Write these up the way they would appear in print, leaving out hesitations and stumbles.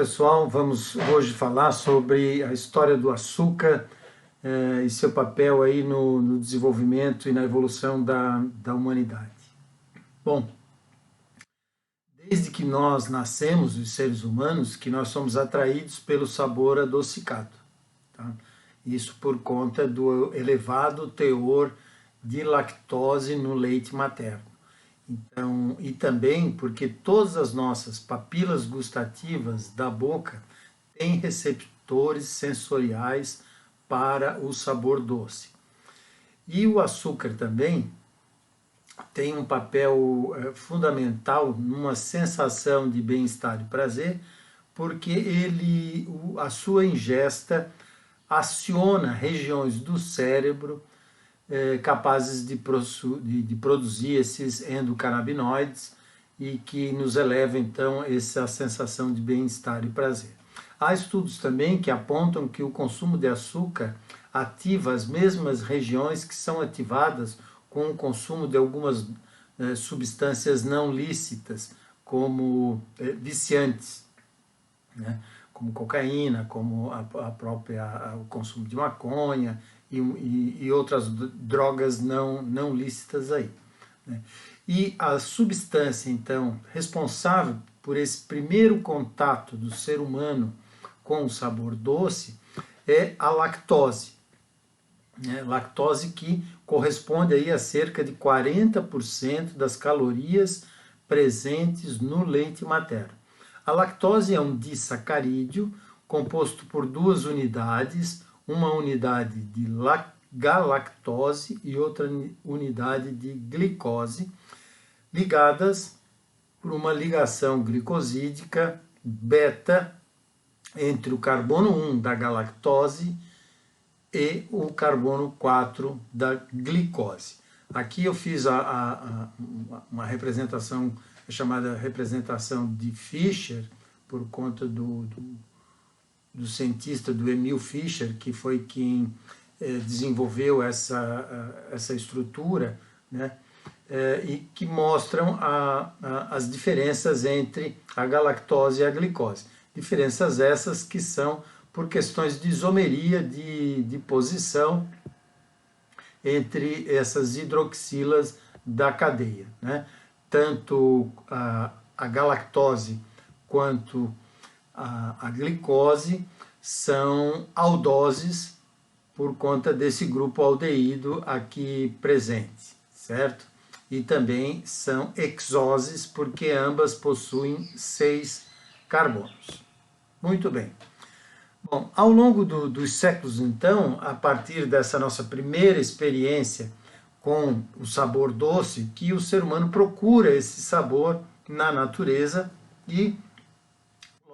pessoal, vamos hoje falar sobre a história do açúcar e seu papel aí no desenvolvimento e na evolução da humanidade. Bom, desde que nós nascemos, os seres humanos, que nós somos atraídos pelo sabor adocicado. Tá? Isso por conta do elevado teor de lactose no leite materno. Então, e também porque todas as nossas papilas gustativas da boca têm receptores sensoriais para o sabor doce. E o açúcar também tem um papel fundamental numa sensação de bem-estar e prazer, porque a sua ingesta aciona regiões do cérebro capazes de produzir esses endocannabinoides e que nos eleva então essa sensação de bem-estar e prazer. Há estudos também que apontam que o consumo de açúcar ativa as mesmas regiões que são ativadas com o consumo de algumas substâncias não lícitas, como viciantes, né? Como cocaína, como o consumo de maconha e outras drogas não lícitas aí, né? E a substância, então, responsável por esse primeiro contato do ser humano com o sabor doce é a lactose. Lactose que corresponde aí a cerca de 40% das calorias presentes no leite materno. A lactose é um disacarídeo composto por duas unidades, uma unidade de galactose e outra unidade de glicose, ligadas por uma ligação glicosídica beta entre o carbono 1 da galactose e o carbono 4 da glicose. Aqui eu fiz uma representação chamada representação de Fischer, por conta do cientista do Emil Fischer, que foi quem desenvolveu essa estrutura, né? E que mostram as diferenças entre a galactose e a glicose. Diferenças essas que são por questões de isomeria de posição entre essas hidroxilas da cadeia, né? Tanto a galactose quanto a glicose são aldoses por conta desse grupo aldeído aqui presente, certo? E também são hexoses porque ambas possuem 6 carbonos. Muito bem. Bom, ao longo dos séculos, então, a partir dessa nossa primeira experiência com o sabor doce, que o ser humano procura esse sabor na natureza e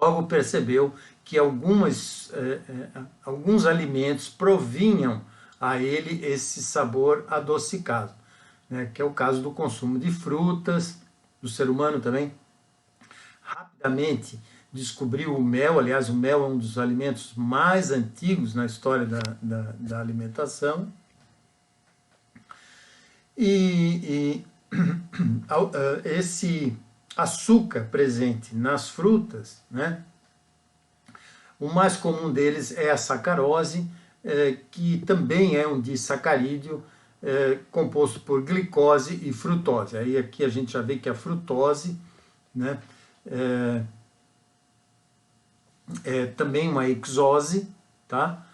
logo percebeu que alguns alimentos provinham a ele esse sabor adocicado, né? Que é o caso do consumo de frutas, do ser humano também. Rapidamente descobriu o mel, aliás, o mel é um dos alimentos mais antigos na história da alimentação. E esse açúcar presente nas frutas, né? O mais comum deles é a sacarose, que também é um disacarídeo composto por glicose e frutose. Aí aqui a gente já vê que a frutose, né, é também uma hexose, tá?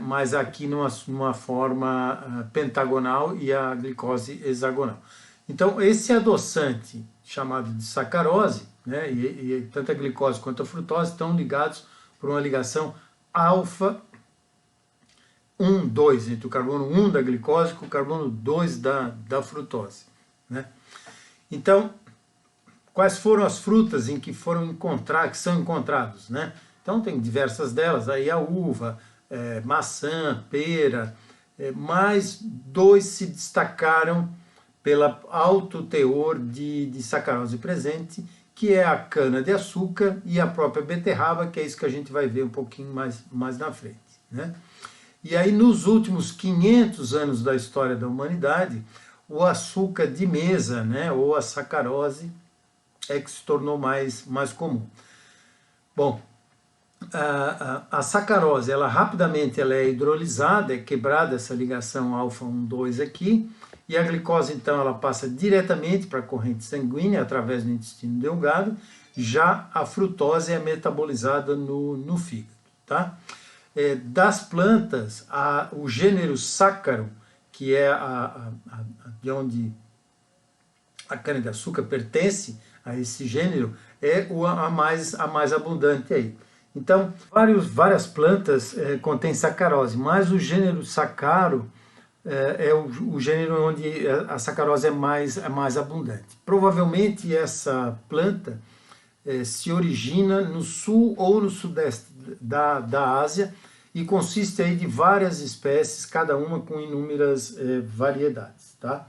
Mas aqui numa forma pentagonal e a glicose hexagonal. Então, esse adoçante chamado de sacarose, né, e tanto a glicose quanto a frutose estão ligados por uma ligação alfa 1, 2, entre o carbono 1 da glicose com o carbono 2 da frutose, né? Então, quais foram as frutas em que que são encontrados, né? Então, tem diversas delas, aí a uva, maçã, pera, mas 2 se destacaram pelo alto teor de sacarose presente, que é a cana-de-açúcar e a própria beterraba, que é isso que a gente vai ver um pouquinho mais na frente, né? E aí, nos últimos 500 anos da história da humanidade, o açúcar de mesa, né, ou a sacarose, é que se tornou mais comum. Bom, A sacarose, ela rapidamente ela é hidrolisada, é quebrada essa ligação alfa 1,2 aqui, e a glicose então ela passa diretamente para a corrente sanguínea através do intestino delgado. Já a frutose é metabolizada no fígado, tá? Das plantas, o gênero sácaro, que é de onde a cana-de-açúcar pertence a esse gênero, é a mais abundante aí. Então, várias plantas contêm sacarose, mas o gênero sacaro é o gênero onde a sacarose é mais abundante. Provavelmente essa planta se origina no sul ou no sudeste da Ásia e consiste aí de várias espécies, cada uma com inúmeras variedades, tá?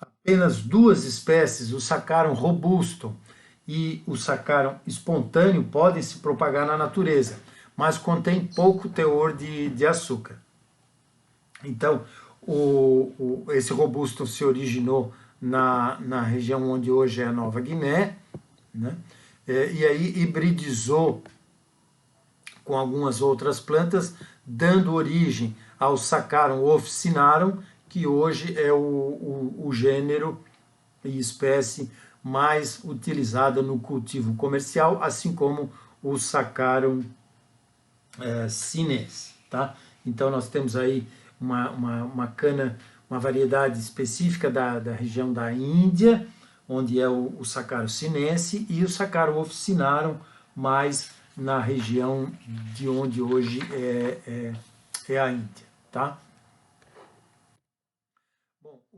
Apenas duas espécies, o Saccharum robusto e o Saccharum espontâneo, podem se propagar na natureza, mas contém pouco teor de açúcar. Então, esse robusto se originou na região onde hoje é a Nova Guiné, né? E aí hibridizou com algumas outras plantas, dando origem ao Saccharum officinarum, que hoje é o gênero e espécie mais utilizada no cultivo comercial, assim como o Saccharum sinense, tá? Então nós temos aí uma cana, uma variedade específica da região da Índia, onde é o Saccharum sinense, e o Saccharum officinarum, mais na região de onde hoje é a Índia, tá?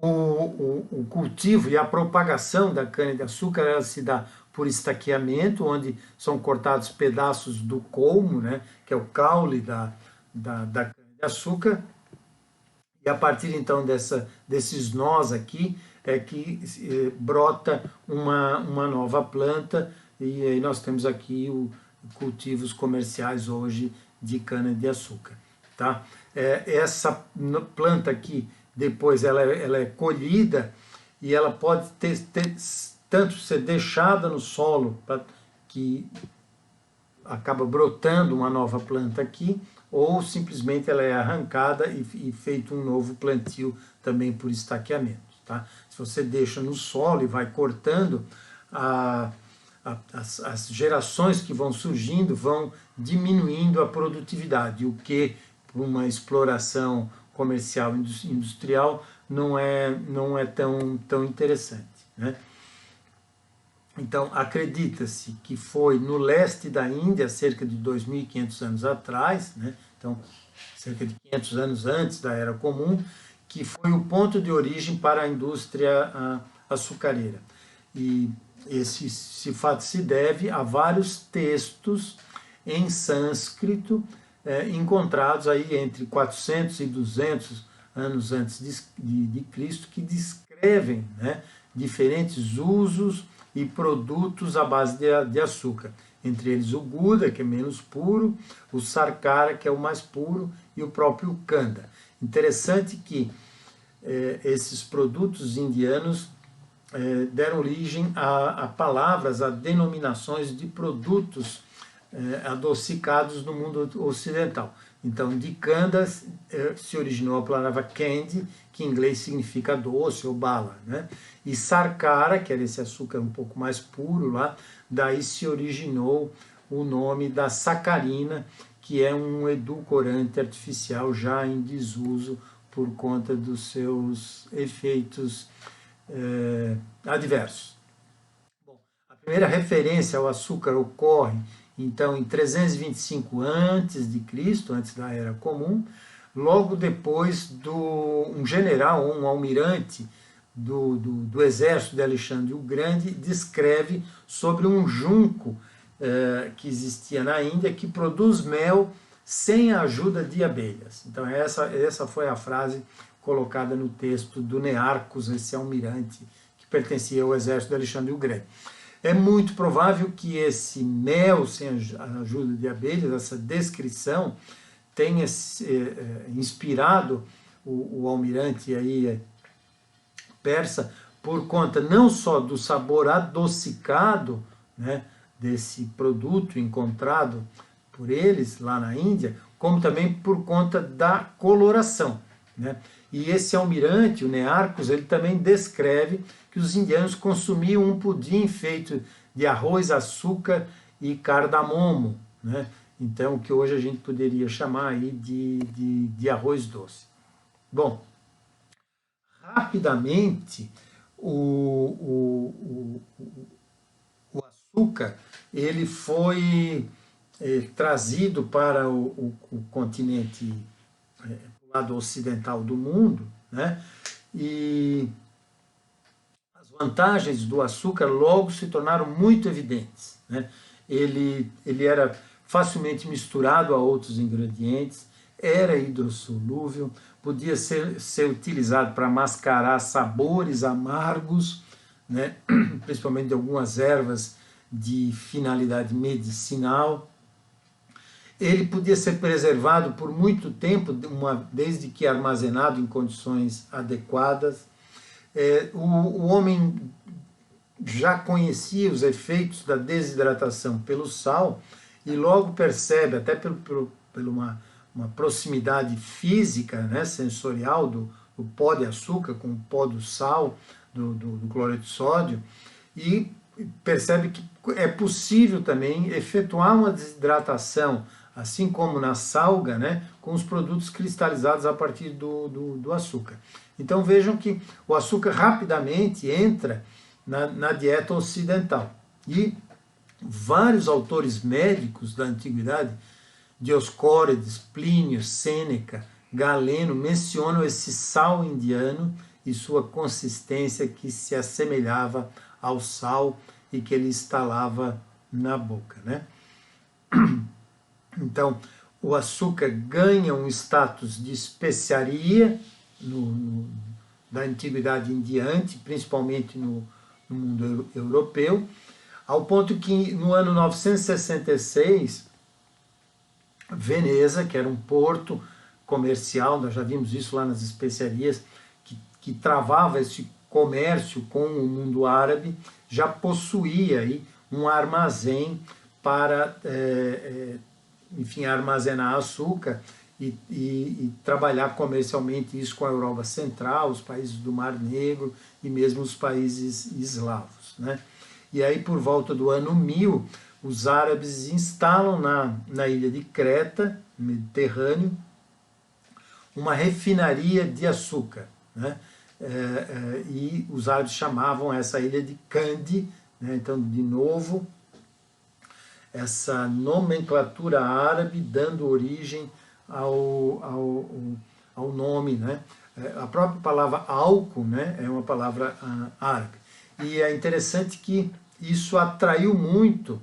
O cultivo e a propagação da cana-de-açúcar ela se dá por estaqueamento, onde são cortados pedaços do colmo, né, que é o caule da cana-de-açúcar, e a partir então desses nós aqui é que brota uma nova planta, e aí nós temos aqui cultivos comerciais hoje de cana-de-açúcar, tá? Essa planta aqui, depois ela é colhida e ela pode tanto ser deixada no solo, que acaba brotando uma nova planta aqui, ou simplesmente ela é arrancada e feito um novo plantio também por estaqueamento, tá? Se você deixa no solo e vai cortando, as gerações que vão surgindo vão diminuindo a produtividade, o que, por uma exploração comercial industrial, não é tão interessante, né? Então, acredita-se que foi no leste da Índia, cerca de 2.500 anos atrás, né? Então, cerca de 500 anos antes da Era Comum, que foi o ponto de origem para a indústria açucareira. E esse fato se deve a vários textos em sânscrito encontrados aí entre 400 e 200 anos antes de Cristo, que descrevem, né, diferentes usos e produtos à base de açúcar. Entre eles o Guda, que é menos puro, o Sarkara, que é o mais puro, e o próprio Kanda. Interessante que esses produtos indianos deram origem a palavras, a denominações de produtos adocicados no mundo ocidental. Então, de Kanda se originou a palavra candy, que em inglês significa doce ou bala, né? E Sarkara, que era esse açúcar um pouco mais puro lá, daí se originou o nome da sacarina, que é um edulcorante artificial já em desuso por conta dos seus efeitos adversos. Bom, a primeira referência ao açúcar ocorre então em 325 a.C., antes da Era Comum, logo depois um general, um almirante do exército de Alexandre o Grande, descreve sobre um junco que existia na Índia, que produz mel sem a ajuda de abelhas. Então essa foi a frase colocada no texto do Nearcos, esse almirante que pertencia ao exército de Alexandre o Grande. É muito provável que esse mel sem a ajuda de abelhas, essa descrição, tenha inspirado o almirante aí persa por conta não só do sabor adocicado, né, desse produto encontrado por eles lá na Índia, como também por conta da coloração, né? E esse almirante, o Nearcos, ele também descreve que os indianos consumiam um pudim feito de arroz, açúcar e cardamomo, né? Então, o que hoje a gente poderia chamar aí de arroz doce. Bom, rapidamente, o açúcar ele foi trazido para o continente, o lado ocidental do mundo, né? E as vantagens do açúcar logo se tornaram muito evidentes, né? Ele era facilmente misturado a outros ingredientes, era hidrossolúvel, podia ser utilizado para mascarar sabores amargos, né? Principalmente de algumas ervas de finalidade medicinal. Ele podia ser preservado por muito tempo, desde que armazenado em condições adequadas. O homem já conhecia os efeitos da desidratação pelo sal e logo percebe, até por uma proximidade física, né, sensorial do pó de açúcar com o pó do sal, do cloreto de sódio, e percebe que é possível também efetuar uma desidratação, assim como na salga, né, com os produtos cristalizados a partir do açúcar. Então vejam que o açúcar rapidamente entra na dieta ocidental. E vários autores médicos da antiguidade, Dioscórides, Plínio, Sêneca, Galeno, mencionam esse sal indiano e sua consistência que se assemelhava ao sal e que ele instalava na boca, né? Então, o açúcar ganha um status de especiaria da antiguidade em diante, principalmente no mundo europeu, ao ponto que no ano 966, Veneza, que era um porto comercial, nós já vimos isso lá nas especiarias, que travava esse comércio com o mundo árabe, já possuía aí um armazém para, enfim, armazenar açúcar e trabalhar comercialmente isso com a Europa Central, os países do Mar Negro e mesmo os países eslavos, né? E aí, por volta do ano 1000, os árabes instalam na ilha de Creta, no Mediterrâneo, uma refinaria de açúcar, né? E os árabes chamavam essa ilha de Candi, né? Então, de novo, essa nomenclatura árabe dando origem ao nome, né? A própria palavra álcool, né, é uma palavra árabe. E é interessante que isso atraiu muito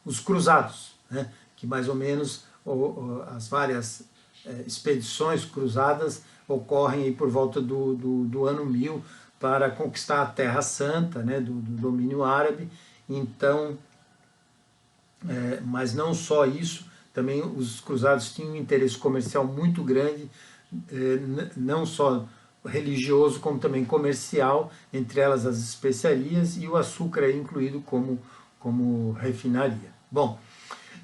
os cruzados, né, que mais ou menos as várias expedições cruzadas ocorrem aí por volta do ano 1000 para conquistar a Terra Santa, né, do domínio árabe. Então, mas não só isso, também os cruzados tinham um interesse comercial muito grande, não só religioso, como também comercial, entre elas as especiarias, e o açúcar é incluído como refinaria. Bom,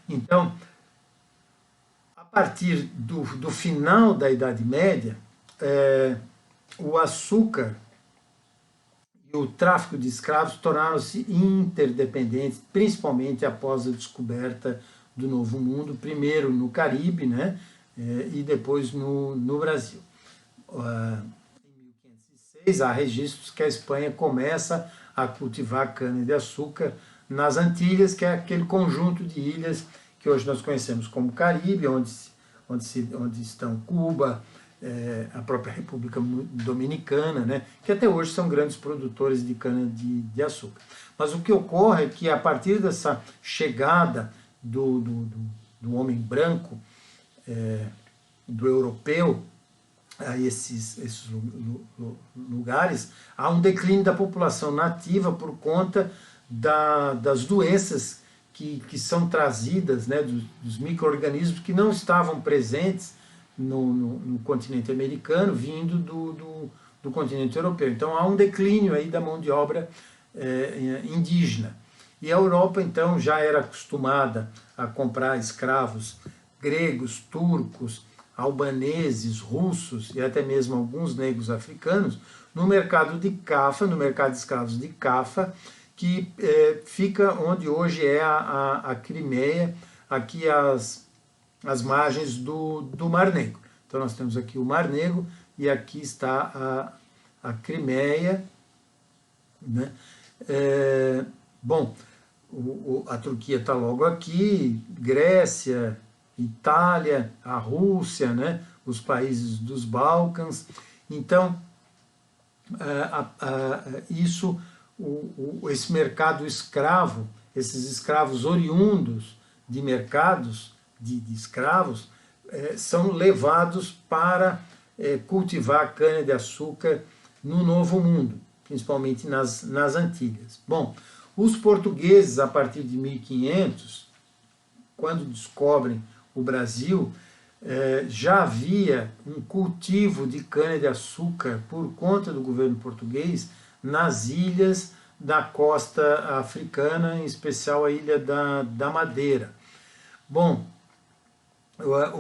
então, a partir do final da Idade Média, o açúcar e o tráfico de escravos tornaram-se interdependentes, principalmente após a descoberta do Novo Mundo, primeiro no Caribe, né, e depois no Brasil. Em 1506, há registros que a Espanha começa a cultivar cana-de-açúcar nas Antilhas, que é aquele conjunto de ilhas que hoje nós conhecemos como Caribe, onde estão Cuba, a própria República Dominicana, né, que até hoje são grandes produtores de cana-de-açúcar. Mas o que ocorre é que, a partir dessa chegada do homem branco, do europeu, a esses lugares, há um declínio da população nativa por conta das doenças que são trazidas, né, dos micro-organismos que não estavam presentes no continente americano, vindo do continente europeu. Então há um declínio aí da mão de obra indígena. E a Europa, então, já era acostumada a comprar escravos gregos, turcos, albaneses, russos e até mesmo alguns negros africanos no mercado de Cafa, no mercado de escravos de Cafa, que fica onde hoje é a Crimeia, aqui as margens do Mar Negro. Então nós temos aqui o Mar Negro e aqui está a Crimeia, né? Bom, a Turquia está logo aqui, Grécia, Itália, a Rússia, né? Os países dos Balcãs. Então, esse mercado escravo, esses escravos oriundos de mercados de escravos, são levados para cultivar cana-de-açúcar no Novo Mundo, principalmente nas Antilhas. Bom, os portugueses, a partir de 1500, quando descobrem o Brasil, já havia um cultivo de cana-de-açúcar por conta do governo português nas ilhas da costa africana, em especial a ilha da Madeira. Bom,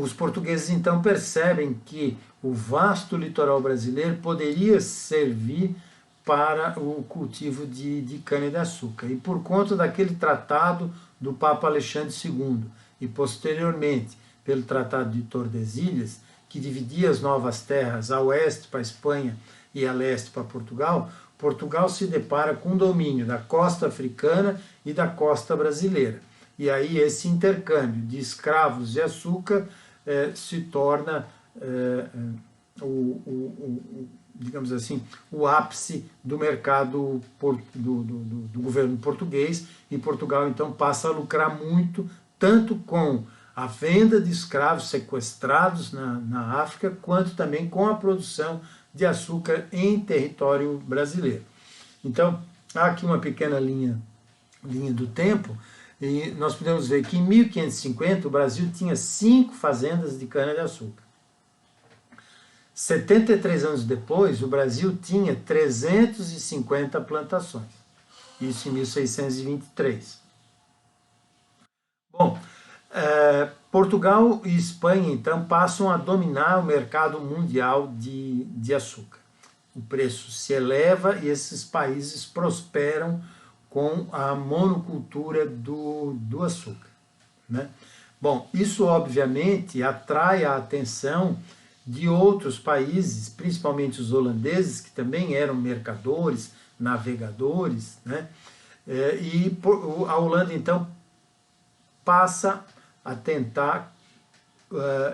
os portugueses então percebem que o vasto litoral brasileiro poderia servir para o cultivo de cana-de-açúcar. E por conta daquele tratado do Papa Alexandre II e posteriormente pelo Tratado de Tordesilhas, que dividia as novas terras a oeste para a Espanha e a leste para Portugal, Portugal se depara com o domínio da costa africana e da costa brasileira. E aí esse intercâmbio de escravos e açúcar se torna, digamos assim, o ápice do mercado do governo português, e Portugal então passa a lucrar muito, tanto com a venda de escravos sequestrados na África, quanto também com a produção de açúcar em território brasileiro. Então, há aqui uma pequena linha do tempo, e nós podemos ver que em 1550 o Brasil tinha 5 fazendas de cana-de-açúcar. 73 anos depois, o Brasil tinha 350 plantações. Isso em 1623. Bom, Portugal e Espanha, então, passam a dominar o mercado mundial de açúcar. O preço se eleva e esses países prosperam com a monocultura do açúcar, né? Bom, isso obviamente atrai a atenção de outros países, principalmente os holandeses, que também eram mercadores, navegadores, né? E a Holanda, então, passa a tentar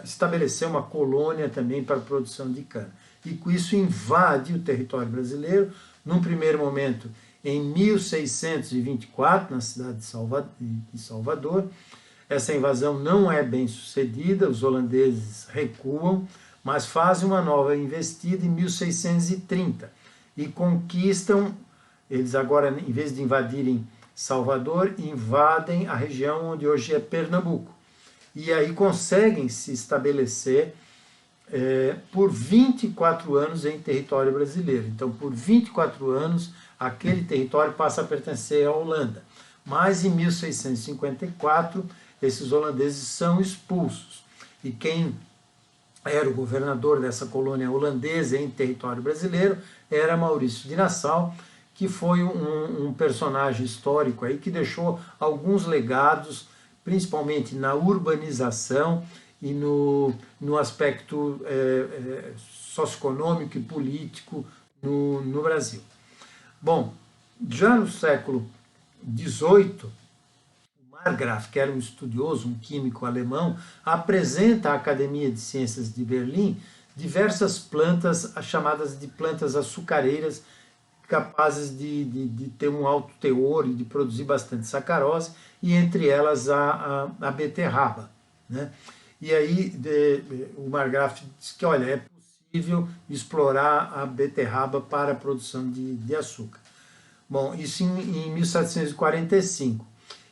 estabelecer uma colônia também para a produção de cana. E com isso invade o território brasileiro, num primeiro momento em 1624, na cidade de Salvador. Essa invasão não é bem sucedida, os holandeses recuam, mas fazem uma nova investida em 1630 e conquistam, eles agora, em vez de invadirem Salvador, invadem a região onde hoje é Pernambuco. E aí conseguem se estabelecer por 24 anos em território brasileiro. Então, por 24 anos, aquele território passa a pertencer à Holanda. Mas em 1654, esses holandeses são expulsos. E quem era o governador dessa colônia holandesa em território brasileiro era Maurício de Nassau, que foi um personagem histórico aí que deixou alguns legados, principalmente na urbanização e no aspecto socioeconômico e político no Brasil. Bom, já no século XVIII, o Marggraf, que era um estudioso, um químico alemão, apresenta à Academia de Ciências de Berlim diversas plantas, chamadas de plantas açucareiras, capazes de ter um alto teor e de produzir bastante sacarose, e entre elas a beterraba, né? E aí o Marggraf diz que, olha, é possível explorar a beterraba para a produção de açúcar. Bom, isso em 1745.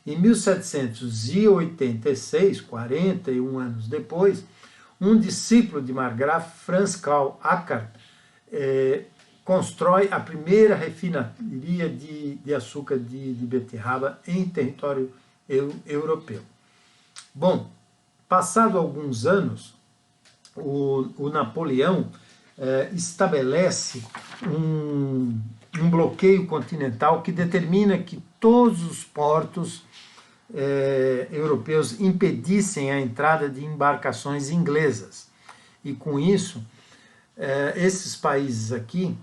Em 1786, 41 anos depois, um discípulo de Marggraf, Franz Karl Acker, constrói a primeira refinaria de açúcar de beterraba em território europeu. Bom, passado alguns anos, o Napoleão estabelece um bloqueio continental que determina que todos os portos europeus impedissem a entrada de embarcações inglesas. E com isso, esses países aqui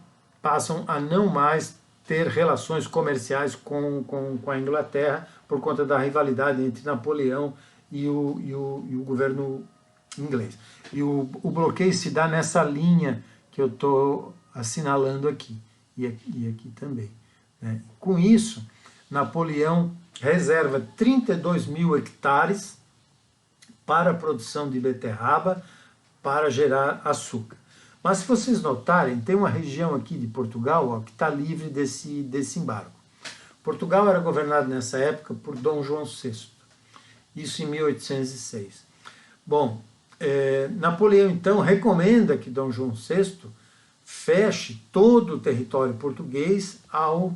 passam a não mais ter relações comerciais com a Inglaterra por conta da rivalidade entre Napoleão e o governo inglês. E o bloqueio se dá nessa linha que eu estou assinalando aqui, e aqui também. Né? Com isso, Napoleão reserva 32 mil hectares para a produção de beterraba para gerar açúcar. Mas se vocês notarem, tem uma região aqui de Portugal, ó, que está livre desse embargo. Portugal era governado nessa época por Dom João VI, isso em 1806. Bom, Napoleão então recomenda que Dom João VI feche todo o território português ao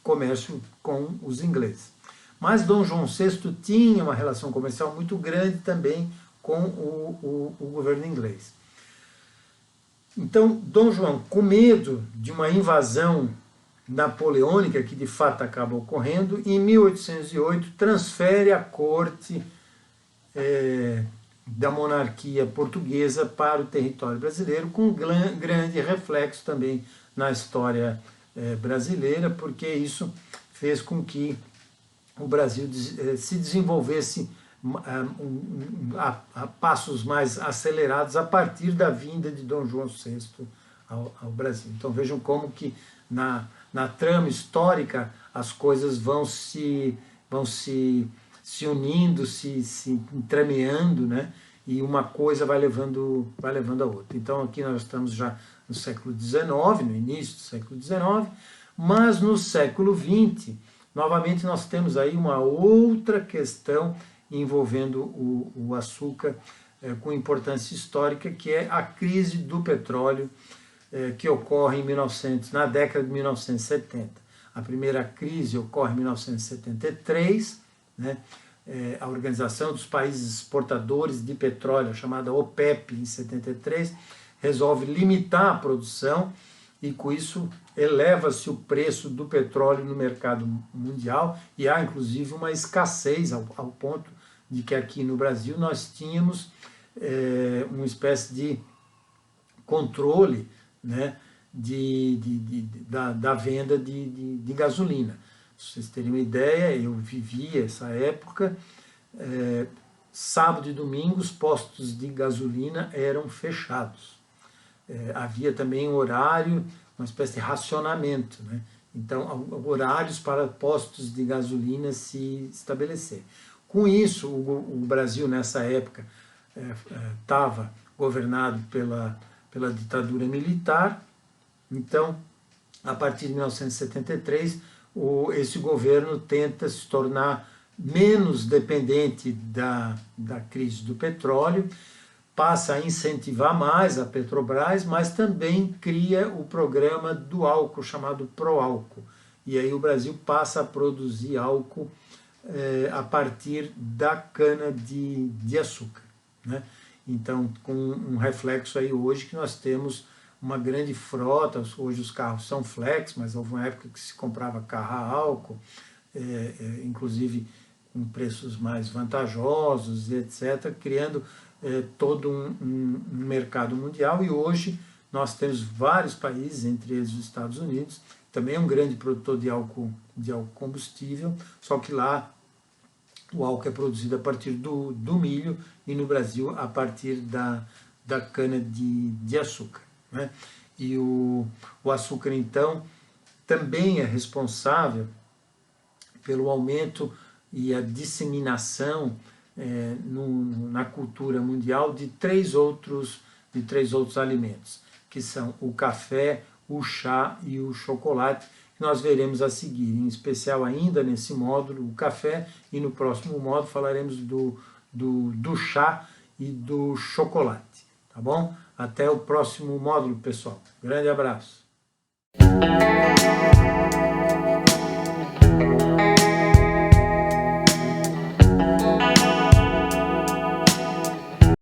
comércio com os ingleses. Mas Dom João VI tinha uma relação comercial muito grande também com o governo inglês. Então, Dom João, com medo de uma invasão napoleônica, que de fato acaba ocorrendo, em 1808 transfere a corte da monarquia portuguesa para o território brasileiro, com grande reflexo também na história brasileira, porque isso fez com que o Brasil se desenvolvesse a passos mais acelerados a partir da vinda de Dom João VI ao Brasil. Então vejam como que na trama histórica as coisas vão se unindo, se entremeando, né? E uma coisa vai levando a outra. Então aqui nós estamos já no século XIX, no início do século XIX, mas no século XX, novamente nós temos aí uma outra questão envolvendo o açúcar com importância histórica, que é a crise do petróleo que ocorre na década de 1970. A primeira crise ocorre em 1973, né? A Organização dos Países Exportadores de Petróleo, chamada OPEP, em 73, resolve limitar a produção e com isso eleva-se o preço do petróleo no mercado mundial e há inclusive uma escassez ao ponto de que aqui no Brasil nós tínhamos uma espécie de controle, né, da venda de gasolina. Para vocês terem uma ideia, eu vivi essa época, sábado e domingo os postos de gasolina eram fechados. Havia também um horário, uma espécie de racionamento, né? Então, horários para postos de gasolina se estabelecer. Com isso, o Brasil, nessa época, estava governado pela ditadura militar. Então, a partir de 1973, esse governo tenta se tornar menos dependente da crise do petróleo, passa a incentivar mais a Petrobras, mas também cria o programa do álcool, chamado Proálcool. E aí o Brasil passa a produzir álcool a partir da cana de açúcar, né? Então, com um reflexo aí hoje que nós temos uma grande frota, hoje os carros são flex, mas houve uma época que se comprava carro a álcool, inclusive com preços mais vantajosos, etc., criando todo um mercado mundial, e hoje nós temos vários países, entre eles os Estados Unidos, também é um grande produtor de álcool combustível, só que lá o álcool é produzido a partir do milho e no Brasil a partir da cana de açúcar, né? E o açúcar, então, também é responsável pelo aumento e a disseminação na cultura mundial de três outros alimentos, que são o café, o chá e o chocolate, que nós veremos a seguir, em especial ainda nesse módulo, o café, e no próximo módulo falaremos do chá e do chocolate, tá bom? Até o próximo módulo, pessoal. Grande abraço!